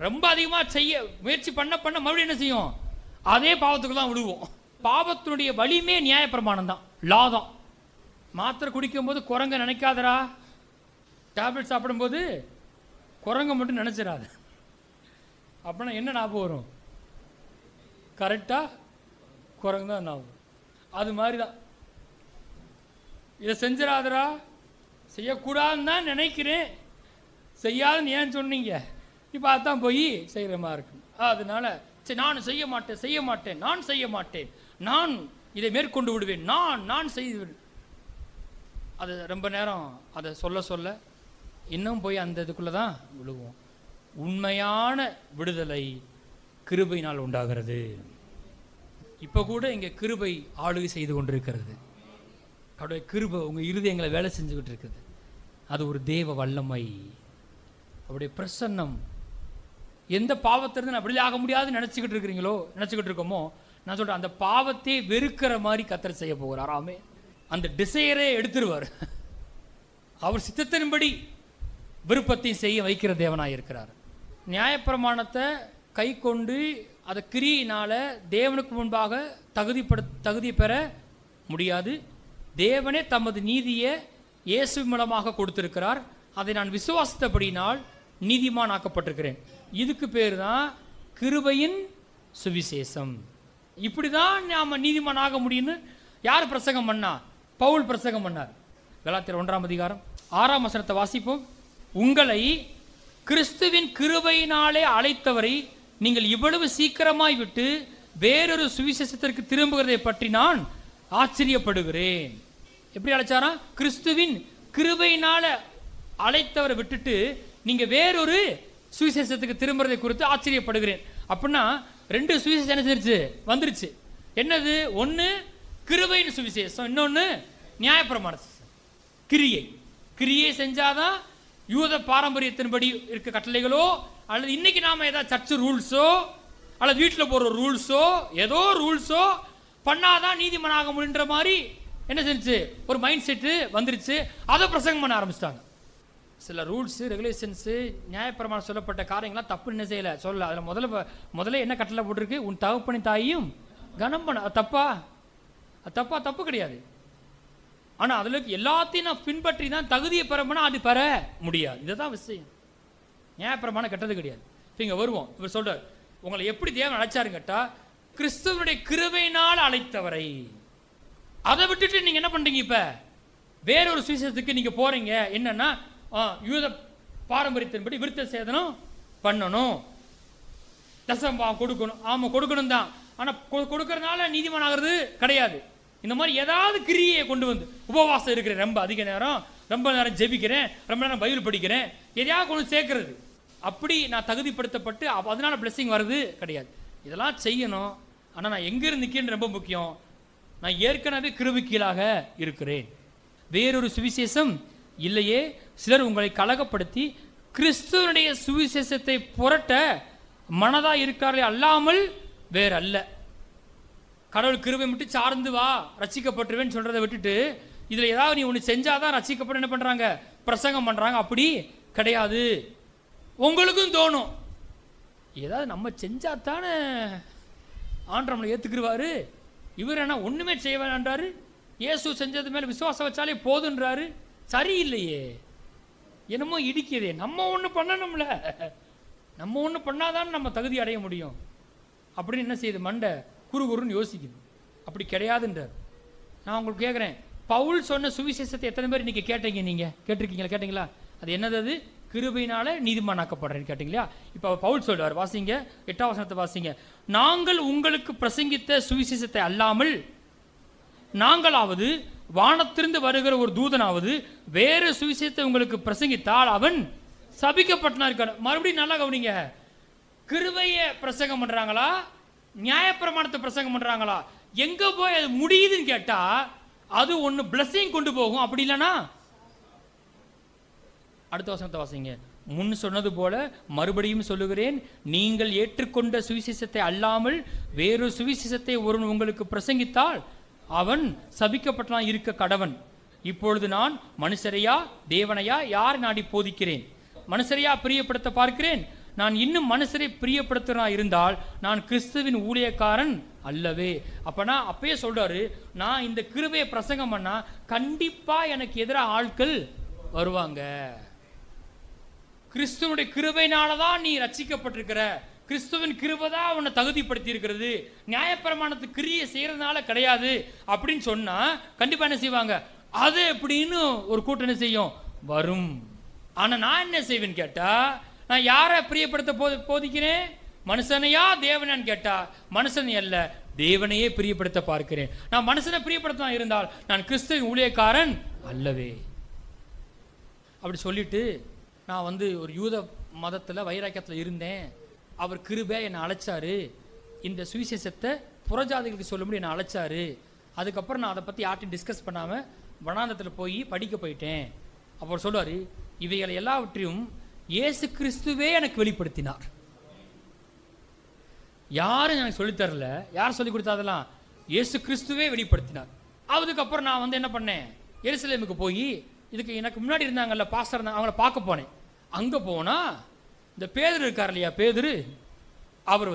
ரொம்ப அதிகமாக செய்ய முயற்சி பண்ண மறுபடியும் என்ன செய்யும், அதே பாவத்துக்கு தான் விடுவோம். பாவத்தினுடைய வலிமே நியாயப்பிரமாணம் தான், லா தான். மாத்திரை குடிக்கும் போது குரங்க நினைக்காதரா, டேப்லெட் சாப்பிடும்போது குரங்க மட்டும் நினைச்சிடாது. அப்படின்னா என்ன ஞாபகம் வரும், கரெக்டாக குரங்கு தான் ஞாபகம். அது மாதிரி தான், இதை செஞ்சிடாதரா, செய்யக்கூடாதுன்னு தான் நினைக்கிறேன், செய்யாதுன்னு ஏன் சொன்னீங்க, இப்போ அதான் போய் செய்கிற மாதிரி இருக்கு. அதனால சரி நான் செய்ய மாட்டேன், நான் இதை மேற்கொண்டு விடுவேன், நான் செய்வேன். அது ரொம்ப நேரம் அதை சொல்ல இன்னும் போய் அந்த இதுக்குள்ளே தான் விழுவோம். உண்மையான விடுதலை கிருபையினால் உண்டாகிறது. இப்போ கூட இங்கே கிருபை ஆளுகை செய்து கொண்டிருக்கிறது. அவருடைய கிருபை உங்கள் இருதயங்களை வேலை செஞ்சுக்கிட்டு இருக்குது. அது ஒரு தேவ வல்லமை, அவருடைய பிரசன்னம். எந்த பாவத்திலிருந்து நான் விடுதலை ஆக முடியாதுன்னு நினச்சிக்கிட்டு இருக்கோமோ, நான் சொல்கிறேன், அந்த பாவத்தை வெறுக்கிற மாதிரி கர்த்தர் செய்ய போகிறார். ஆமே. அந்த டிசையரே எடுத்துருவார். அவர் சித்தத்தின்படி விருப்பத்தையும் செய்ய வைக்கிற தேவனாக இருக்கிறார். நியாயப்பிரமாணத்தை கை கொண்டு அதை கிரியினால் தேவனுக்கு முன்பாக தகுதி பெற முடியாது. தேவனே தமது நீதியை இயேசு மூலமாக கொடுத்திருக்கிறார். அதை நான் விசுவாசித்தபடினால் நீதிமான் ஆக்கப்பட்டிருக்கிறேன். இதுக்கு பேர் தான் கிருபையின் சுவிசேஷம். இப்படிதான் நாம நீதிமான் ஆக முடியும்னு யார் பிரசங்கம் பண்ணா? பவுல் பிரசங்கம் பண்ணார். கலாத்தியர் 1ஆம் அதிகாரம் 6ஆம் வசனத்தை வாசிப்போம். உங்களை கிறிஸ்துவின் கிருபையினாலே அழைத்தவரை நீங்கள் இவ்வளவு சீக்கிரமாய் விட்டு வேறொரு சுவிசேஷத்திற்கு திரும்புகிறதை பற்றி நான் ஆச்சரியப்படுகிறேன். எப்படி அழைச்சாரா? கிறிஸ்துவின் கிருபையினால அழைத்தவரை விட்டுட்டு நீங்க வேறொரு சுவிசேஷத்துக்கு திரும்புறதை குறித்து ஆச்சரியப்படுகிறேன். அப்படின்னா 2 சுவிசேஷம் என்ன செஞ்சிருச்சு? வந்துருச்சு. என்னது? ஒன்று கிருபையின் சுவிசேஷம், இன்னொன்று நியாயப்பிரமாண கிரியை. கிரியை செஞ்சாதான் யூத பாரம்பரியத்தின்படி இருக்க கட்டளைகளோ அல்லது இன்னைக்கு நாம ஏதாவது சர்ச்சு ரூல்ஸோ அல்லது வீட்டில் போடுற ரூல்ஸோ ஏதோ ரூல்ஸோ பண்ணாதான் நீதிமனாக முடின்ற மாதிரி என்ன செஞ்சு ஒரு மைண்ட் செட்டு வந்துருச்சு. அதை பிரசங்கம் பண்ண ஆரம்பிச்சிட்டாங்க. சில ரூல்ஸு ரெகுலேஷன்ஸு நியாயப்பிரமாணம் சொல்லப்பட்ட காரியங்கள்லாம் தப்பு என்ன செய்யலை சொல்ல. அதில் முதல்ல என்ன கட்டளை போட்டிருக்கு? உன் தகப்பனின் தாயும் கனம் பண்ண. அது தப்பா? அது தப்பா? தப்பு கிடையாது. ஆனால் அதில் எல்லாத்தையும் நான் பின்பற்றி தான் தகுதியை பெறப்போனா அது பெற முடியாது. இதுதான் விஷயம். நியாயப்பிரமாணம் கெட்டது கிடையாது. இப்போ இங்கே வருவோம். இவர் சொல்றார், உங்களை எப்படி தேவன் அழைச்சாருன்னு கேட்டால் கிறிஸ்துவனுடைய கிருபையினால் அழைத்தவரை. அதை விட்டுட்டு நீங்கள் என்ன பண்ணுறீங்க? இப்போ வேறொரு சுவிசேஷத்துக்கு நீங்கள் போகிறீங்க. என்னன்னா யூத பாரம்பரியத்தின்படி விருத்த சேதனம் பண்ணணும், தசம்பாவம் கொடுக்கணும். ஆமாம், கொடுக்கணும் தான். ஆனால் கொடுக்கறதுனால நீதிமான் ஆகிறது கிடையாது. இந்த மாதிரி ஏதாவது கிரியை கொண்டு வந்து உபவாசம் இருக்கிறேன், ரொம்ப அதிக நேரம், ரொம்ப நேரம் ஜெபிக்கிறேன், ரொம்ப நேரம் பைபிள் படிக்கிறேன், எதையாவது கொண்டு சேர்க்கறது, அப்படி நான் தகுதிப்படுத்தப்பட்டு அதனால பிளெஸிங் வருது கிடையாது. இதெல்லாம் செய்யணும். ஆனால் நான் எங்கிருந்து நிற்கிறேன்னு ரொம்ப முக்கியம். நான் ஏற்கனவே கிருபைக்கீழாக இருக்கிறேன். வேறொரு சுவிசேஷம் இல்லையே. சிலர் உங்களை கலகப்படுத்தி கிறிஸ்துவனுடைய சுவிசேஷத்தை புரட்ட மனதா இருக்கார்களே அல்லாமல் வேற அல்ல. கடவுள் கிருபை மட்டும் சார்ந்து வா ரட்சிக்கப்பட்டுருவேன்னு சொல்றதை விட்டுட்டு இதுல ஏதாவது நீ ஒன்று செஞ்சாதான் ரட்சிக்கப்பட்டு என்ன பண்றாங்க? பிரசங்கம் பண்றாங்க. அப்படி கிடையாது. உங்களுக்கும் தோணும், ஏதாவது நம்ம செஞ்சா தானே ஆண்டவர் நம்மளை ஏத்துக்குருவாரு, இவர் என்ன ஒண்ணுமே செய்ய வேண்டாரு, இயேசு செஞ்சது மேல விசுவாசம் வச்சாலே போதுன்றாரு. சரியில்லையே, என்னமோ இடிக்குதே. நம்ம ஒன்று பண்ணணும்ல, நம்ம ஒன்று பண்ணாதான் நம்ம தகுதி அடைய முடியும் அப்படின்னு என்ன செய்யுது? மண்டை குறுகுறுன்னு யோசிக்குது. அப்படி கிடையாதுன்றார். நான் உங்களுக்கு கேட்குறேன், பவுல் சொன்ன சுவிசேஷத்தை எத்தனை பேர் இன்னைக்கு கேட்டீங்க? நீங்க கேட்டிருக்கீங்களா? அது என்னது? அது கிருபையினால நீதிமானாக்கப்படுறேன்னு கேட்டீங்களா? இப்போ பவுல் சொல்றார், வாசிங்க 8ஆம் வசனத்தை வாசிங்க. நாங்கள் உங்களுக்கு பிரசங்கித்த சுவிசேஷத்தை அல்லாமல் நாங்களாவது வானத்திலிருந்து வருகிற ஒரு தூதனாவது வேறு சுவிசேஷத்தை உங்களுக்கு பிரசங்கித்தால் அவன் சபிக்கப்பட்டனா இருக்காரு. மறுபடியும் நல்லா கவனிங்க. கிருபையை பிரசங்கம் பண்றாங்களா, நியாயப்பிரமாணத்தை பிரசங்கம் பண்றாங்களா? எங்க போய் அது முடியுதுன்னு கேட்டா அது ஒன்னு பிளஸிங் கொண்டு போகும். அப்படி இல்லைன்னா அடுத்த வசனத்தை வாசிங்க. முன் சொன்னது போல மறுபடியும் சொல்லுகிறேன், நீங்கள் ஏற்றுக்கொண்ட சுவிசேஷத்தை அல்லாமல் வேறு சுவிசேஷத்தை ஒருவன் உங்களுக்கு பிரசங்கித்தால் அவன் சபிக்கப்பட்டான் இருக்க கடவன். இப்பொழுது நான் மனுஷரையா தேவனையா யார் நாடி போதிக்கிறேன்? மனுஷரையா பிரியப்படுத்த பார்க்கிறேன்? நான் இன்னும் மனுஷரை பிரியப்படுத்துறா இருந்தால் நான் கிறிஸ்துவின் ஊழியக்காரன் அல்லவே. அப்பனா அப்பயே சொல்றாரு, நான் இந்த கிருபையை பிரசங்கம் பண்ணா கண்டிப்பா எனக்கு எதிராக ஆட்கள் வருவாங்க. கிறிஸ்துவனுடைய கிருபையினாலதான் நீ ரட்சிக்கப்பட்டிருக்கிற, கிறிஸ்துவின் கிருபை தான் உன்னை தகுதிப்படுத்தி இருக்கிறது, நியாயப்பிரமாணத்துக்கு கிரியை செய்யறதுனால கிடையாது அப்படின்னு சொன்னா கண்டிப்பா என்ன செய்வாங்க? அது எப்படின்னு ஒரு கூட்டம் என்ன செய்யும்? வரும். ஆனா நான் என்ன செய்வேன்னு கேட்டா, நான் யாரை பிரியப்படுத்த போதிக்கிறேன்? மனுஷனையா தேவனான்னு கேட்டா மனுஷனை அல்ல, தேவனையே பிரியப்படுத்த பார்க்கிறேன். நான் மனுஷனை பிரியப்படுத்த இருந்தால் நான் கிறிஸ்துவின் ஊழியக்காரன் அல்லவே. அப்படி சொல்லிட்டு நான் ஒரு யூத மதத்தில் வைராக்கியத்தில் இருந்தேன், அவர் கிருபை என்னை அழைச்சாரு, இந்த சுவிசேஷத்தை புறஜாதிகளுக்கு சொல்லும்படி என்னை அழைச்சாரு, அதுக்கப்புறம் நான் அதை பற்றி யார்ட்டையும் டிஸ்கஸ் பண்ணாமல் வனாந்தத்தில் போய் படிக்க போயிட்டேன். அப்புறம் சொல்லுவார், இவைகளை எல்லாவற்றையும் இயேசு கிறிஸ்துவே எனக்கு வெளிப்படுத்தினார். யாரும் எனக்கு சொல்லித்தரல. யார் சொல்லி கொடுத்தாதெல்லாம் இயேசு கிறிஸ்துவே வெளிப்படுத்தினார். அதுக்கப்புறம் நான் என்ன பண்ணேன்? எருசலேமுக்கு போய் இதுக்கு எனக்கு முன்னாடி இருந்தாங்கல்ல பாஸ்டர், அவங்கள பார்க்க போனேன். அங்கே போனால் இந்த பேதுரு இருக்கார் இல்லையா, பேதுரு, அவர்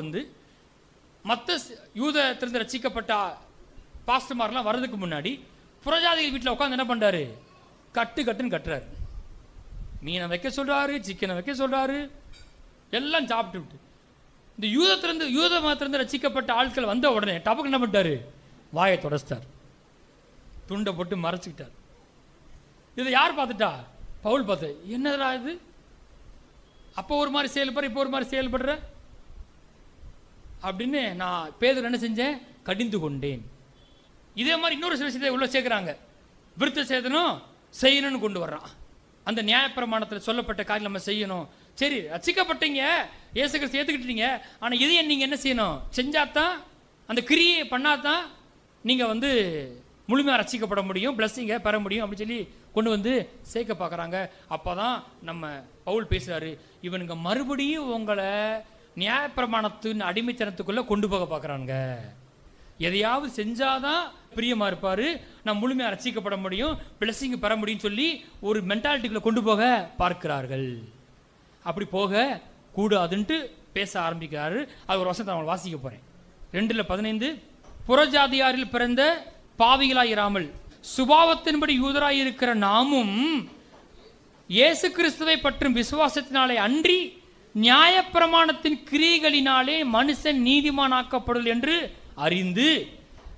மற்ற யூதத்திலிருந்து ரட்சிக்கப்பட்ட பாஸ்டர்மாரெலாம் வர்றதுக்கு முன்னாடி புறஜாதிகள் வீட்டில் உட்காந்து என்ன பண்ணுறாரு? கட்டுன்னு கட்டுறாரு. மீனை வைக்க சொல்றாரு, சிக்கனை வைக்க சொல்றாரு, எல்லாம் சாப்பிட்டு விட்டு இந்த யூத மதத்திலிருந்து ரசிக்கப்பட்ட ஆட்கள் வந்த உடனே டபுக்கு என்ன பண்ணிட்டாரு? வாயை தொடச்சிட்டார், துண்டை போட்டு மறைச்சிக்கிட்டார். இதை யார் பார்த்துட்டா? பவுல் பார்த்து, என்னடா இது, அப்போ ஒரு மாதிரி செயல்படுற, இப்போ ஒரு மாதிரி செயல்படுற அப்படின்னு நான் பேதுரு என்ன செஞ்சேன்? கடிந்து கொண்டேன். இதே மாதிரி இன்னொரு சில விஷயத்தை உள்ள சேர்க்குறாங்க. விருத்த சேதனம் செய்யணும்னு கொண்டு வர்றான். அந்த நியாயப்பிரமாணத்தில் சொல்லப்பட்ட காரியம் நம்ம செய்யணும். சரி, ரசிக்கப்பட்டீங்க, இயேசு கிறிஸ்து ஏற்றுக்கிட்டீங்க, ஆனால் இதையே நீங்கள் என்ன செய்யணும்? செஞ்சாதான், அந்த கிரியை பண்ணாதான் நீங்கள் வந்து முழுமையாக ரசிக்கப்பட முடியும், பிளஸ்ஸிங்கை பெற முடியும் அப்படின்னு சொல்லி கொண்டு வந்து சேர்க்க பார்க்குறாங்க. அப்போ தான் நம்ம பவுல் பேசுகிறாரு, இவனுங்க மறுபடியும் உங்களை நியாயப்பிரமாணத்தின் அடிமைத்தனத்துக்குள்ளே கொண்டு போக பார்க்குறாங்க. எதையாவது செஞ்சாதான் பிரியமா இருப்பாரு, நான் முழுமையாக ரசிக்கப்பட முடியும், பிளஸிங் பெற முடியும்னு சொல்லி ஒரு மென்டாலிட்டிக்குள்ள கொண்டு போக பார்க்கிறார்கள். அப்படி போக கூடாதுன்ட்டு பேச ஆரம்பிக்கிறாரு. அது ஒரு வசனத்தை நான் வாசிக்க போறேன். 2:15 புறஜாதியாரில் பிறந்த பாவிகளாயிராமல் சுபாவத்தின்படி யூதராய் இருக்கிற நாமும் இயேசு கிறிஸ்துவை பற்றும் விசுவாசத்தினாலே அன்றி நியாயப்பிரமாணத்தின் கிரியைகளினாலே மனுஷன் நீதிமானாக்கப்படுதல் என்று அறிந்து,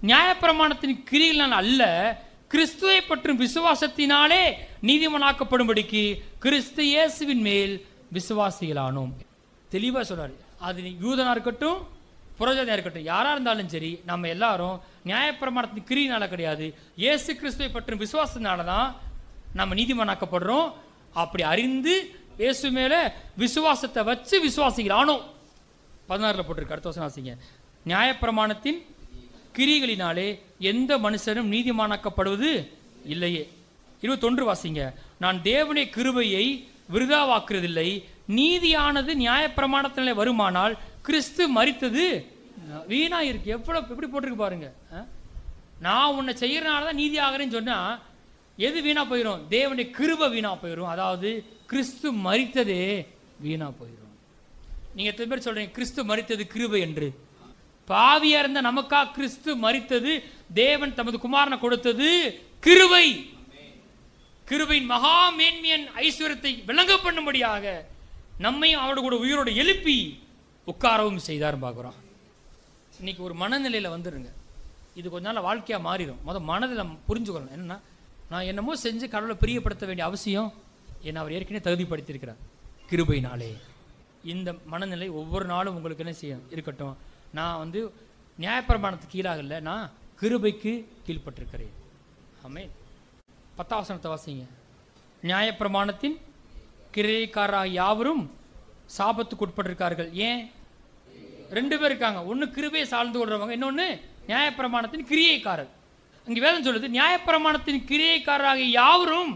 நியாயப்பிரமாணத்தின் கிரியைகளினால் அல்ல, கிறிஸ்துவை பற்றும் விசுவாசத்தினாலே நீதிமானாக்கப்படும்படிக்கு கிறிஸ்து இயேசுவின் மேல் விசுவாசிகளானோம். தெளிவாக சொல்றாரு. அது யூதனா இருக்கட்டும், புறஜாதியா இருக்கட்டும், யாரா இருந்தாலும் சரி, நம்ம எல்லாரும் நியாயப்பிரமாணத்தின் கிரியினால கிடையாது, இயேசு கிறிஸ்துவை பற்றும் விசுவாசத்தினால தான் நம்ம நீதிமானாக்கப்படுறோம். அப்படி அறிந்து இயேசு மேல விசுவாசத்தை வச்சு விசுவாசிகளானோம். 16 போட்டிருக்கு. அடுத்த வசனம் வாசிங்க. நியாயப்பிரமாணத்தின் கிரிகளினாலே எந்த மனுஷனும் நீதிமானாக்கப்படுவது இல்லையே. 21 வாசிங்க. நான் தேவனுடைய கிருபையை விருதாவாக்குறதில்லை, நீதியானது நியாயப்பிரமாணத்தினாலே வருமானால் கிறிஸ்து மரித்தது வீணா இருக்கு. எப்படி போட்டிருக்கு பாருங்க. நான் உன்னை செய்யறதுனால தான் நீதி ஆகிறேன்னு சொன்னா எது வீணா போயிடும்? தேவனுடைய கிருபை வீணா போயிடும். அதாவது கிறிஸ்து மரித்ததே வீணா போயிடும். நீங்க எத்தனை பேர் சொல்றீங்க கிறிஸ்து மரித்தது கிருபை என்று? பாவியா இருந்த நமக்கா கிறிஸ்து மரித்தது, தேவன் தமது குமாரனை கொடுத்தது கிருபை. கிருபையின் மகா மேன்மையின் ஐஸ்வர்யத்தை விளங்க பண்ணும்படியாக நம்மையும் அவரோட கூட உயிரோடு எழுப்பி உட்காரவும் செய்தார் பார்க்குறோம். இன்னைக்கு ஒரு மனநிலையில வந்துருங்க. இது கொஞ்ச நாள் வாழ்க்கையா மாறிடும். மனதில் புரிஞ்சுக்கணும். என்னன்னா, நான் என்னமோ செஞ்சு கடவுளை பிரியப்படுத்த வேண்டிய அவசியம் என்னை அவர் ஏற்கனவே தகுதிப்படுத்தியிருக்கிறார் கிருபையினாலே. இந்த மனநிலை ஒவ்வொரு நாளும் உங்களுக்கு என்ன செய்யும் இருக்கட்டும். நான் வந்து நியாயப்பிரமாணத்துக்கு கீழாக இல்லை, நான் கிருபைக்கு கீழ்பட்டிருக்கிறேன். ஆமே. 10 வசனத்தை வாசிங்க. நியாயப்பிரமாணத்தின் கிரியைக்காரராக யாவரும் சாபத்துக்கு உட்பட்டிருக்கார்கள். ஏன்? 2 பேர் இருக்காங்க. ஒன்று கிருபையை சார்ந்து கொள்றவங்க, இன்னொன்று நியாயப்பிரமாணத்தின் கிரியைக்காரர். அங்கே வேதம் சொல்லுது நியாயப்பிரமாணத்தின் கிரியைக்காரராக யாவரும்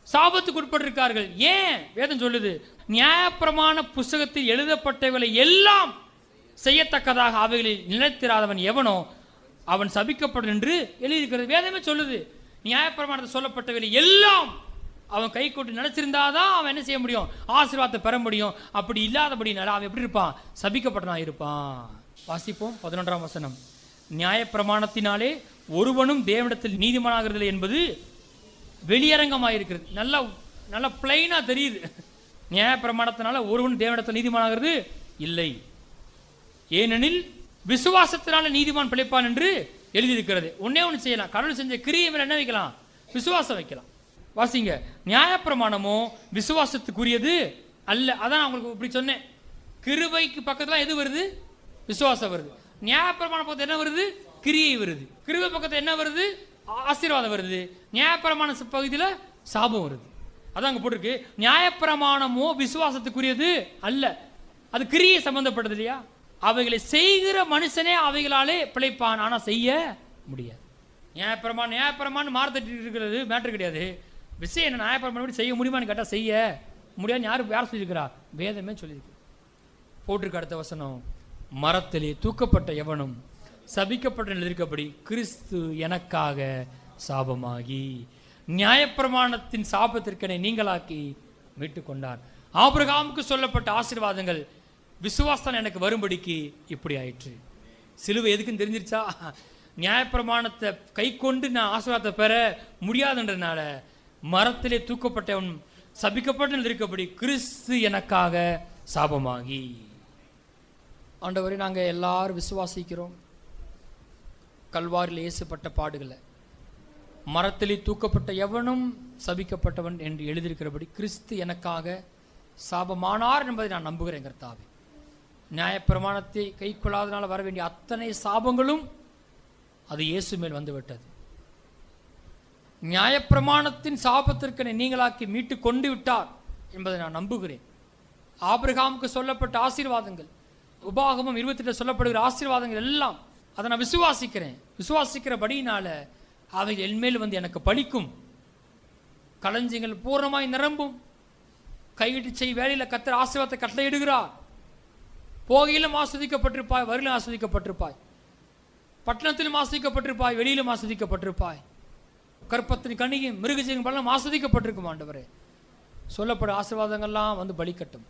சாபத்துக்கு உட்பட்டிருக்கார்கள். ஏன் வேதம் சொல்லுது? நியாயப்பிரமாண புஸ்தகத்தில் எழுதப்பட்டவர்களை எல்லாம் செய்யத்தக்கதாக அவைகளில் நிலைத்திராதவன் எவனோ அவன் சபிக்கப்படும் என்று எழுதியிருக்கிறது. வேதமே சொல்லுது நியாயப்பிரமாணத்தில் சொல்லப்பட்டவர்களை எல்லாம் அவன் கை கொண்டு நினைச்சிருந்தாதான் அவன் என்ன செய்ய முடியும்? ஆசீர்வாதத்தை பெற முடியும். அப்படி இல்லாதபடினால அவன் எப்படி இருப்பான்? சபிக்கப்பட்டனா இருப்பான். வாசிப்போம் 11ஆம் வசனம். நியாயப்பிரமாணத்தினாலே ஒருவனும் தேவனிடத்தில் நீதிமானாகிறது என்பது வெளியரங்கமாயிருக்கிறது. நல்லா பிளைனா தெரியுது. நியாயப்பிரமாணத்தினால ஒருவன் தேவனிடத்தில் நீதிமானாகிறது இல்லை, ஏனெனில் விசுவாசத்தினால நீதிமான் பிழைப்பான் என்று எழுதியிருக்கிறது. ஒன்னே ஒன்று செய்யலாம், கடவுள் செஞ்ச கிரியை மேல என்ன வைக்கலாம்? விசுவாசம் வைக்கலாம். வாசிங்க. நியாயப்பிரமாணமோ விசுவாசத்துக்குரியது அல்ல. அதான் உங்களுக்கு இப்படி சொன்னேன். கிருபைக்கு பக்கத்துல எது வருது? விசுவாசம் வருது. நியாயப்பிரமாண பக்கத்துல என்ன வருது? கிரியை வருது. கிருபை பக்கத்துல என்ன வருது? ஆசீர்வாதம் வருது. நியாயப்பிரமாண பகுதியில் சாபம் வருது. அதான் அங்க போட்டிருக்கு. நியாயப்பிரமாணமோ விசுவாசத்துக்குரியது அல்ல, அது கிரியை சம்பந்தப்பட்டது இல்லையா? அவைகளை செய்கிற மனுஷனே அவைகளாலே பிழைப்பான், ஆனா செய்ய முடியாது. நியாயப்பிரமாணம் மாறுதட்டி இருக்கிறது மேட்டர் கிடையாது. விஷயம் என்ன? நியாயப்பிரமாணம் செய்ய முடியுமான்னு கேட்டால் செய்ய முடியாது. யார் சொல்லியிருக்கிறா? வேதமே சொல்லியிருக்கு. போட்டிருக்க அடுத்த வசனம். மரத்திலே தூக்கப்பட்ட எவனும் சபிக்கப்பட்ட எழுதியிருக்கப்படி கிறிஸ்து எனக்காக சாபமாகி நியாயப்பிரமாணத்தின் சாபத்திற்கனை நீங்களாக்கி மீட்டு கொண்டார். ஆபிரகாமுக்கு சொல்லப்பட்ட ஆசீர்வாதங்கள் விசுவாசம் எனக்கு வரும்படிக்கு இப்படி ஆயிற்று. சிலுவை எதுக்குன்னு தெரிஞ்சிருச்சா? நியாயப்பிரமாணத்தை கை கொண்டு நான் ஆசீர்வாதத்தை பெற முடியாதுன்றதுனால மரத்திலே தூக்கப்பட்டவன் சபிக்கப்பட்டு இருக்கப்படி கிறிஸ்து எனக்காக சாபமாகி. ஆண்டவரே, நாங்கள் எல்லாரும் விசுவாசிக்கிறோம் கல்வாரில் இயேசுப்பட்ட பாடுகளை, மரத்திலே தூக்கப்பட்ட எவனும் சபிக்கப்பட்டவன் என்று எழுதியிருக்கிறபடி கிறிஸ்து எனக்காக சாபமானார் என்பதை நான் நம்புகிறேன் கர்த்தாவே. நியாயப்பிரமாணத்தை கை கொள்ளாதனால வர வேண்டிய அத்தனை சாபங்களும் அது இயேசு மேல் வந்துவிட்டது. நியாயப்பிரமாணத்தின் சாபத்திற்கு நீங்களாக்கி மீட்டு கொண்டு விட்டார் என்பதை நான் நம்புகிறேன். ஆபிரகாமுக்கு சொல்லப்பட்ட ஆசீர்வாதங்கள், உபாகமம் 28 சொல்லப்படுகிற ஆசீர்வாதங்கள் எல்லாம் அதை நான் விசுவாசிக்கிறேன். விசுவாசிக்கிறபடியினால அவை என்மேல் வந்து எனக்கு பலிக்கும். களஞ்சியங்கள் பூர்ணமாய் நிரம்பும். கையிட்டு செய் வேலையில் கர்த்தர் ஆசீர்வாதத்தை கட்டளையிடுகிறார். போகையிலும் ஆஸ்வதிக்கப்பட்டிருப்பாய், வரியிலும் ஆஸ்வதிக்கப்பட்டிருப்பாய், பட்டணத்திலும் ஆஸ்வதிக்கப்பட்டிருப்பாய், வெளியிலும் ஆஸ்வதிக்கப்பட்டிருப்பாய். கற்பத்தின் கனியும் மிருகஜீவன் பலனும் ஆஸ்வதிக்கப்பட்டிருக்கும். ஆண்டவரே, சொல்லப்படும் ஆசீர்வாதங்கள்லாம் வந்து பலிக்கட்டும்.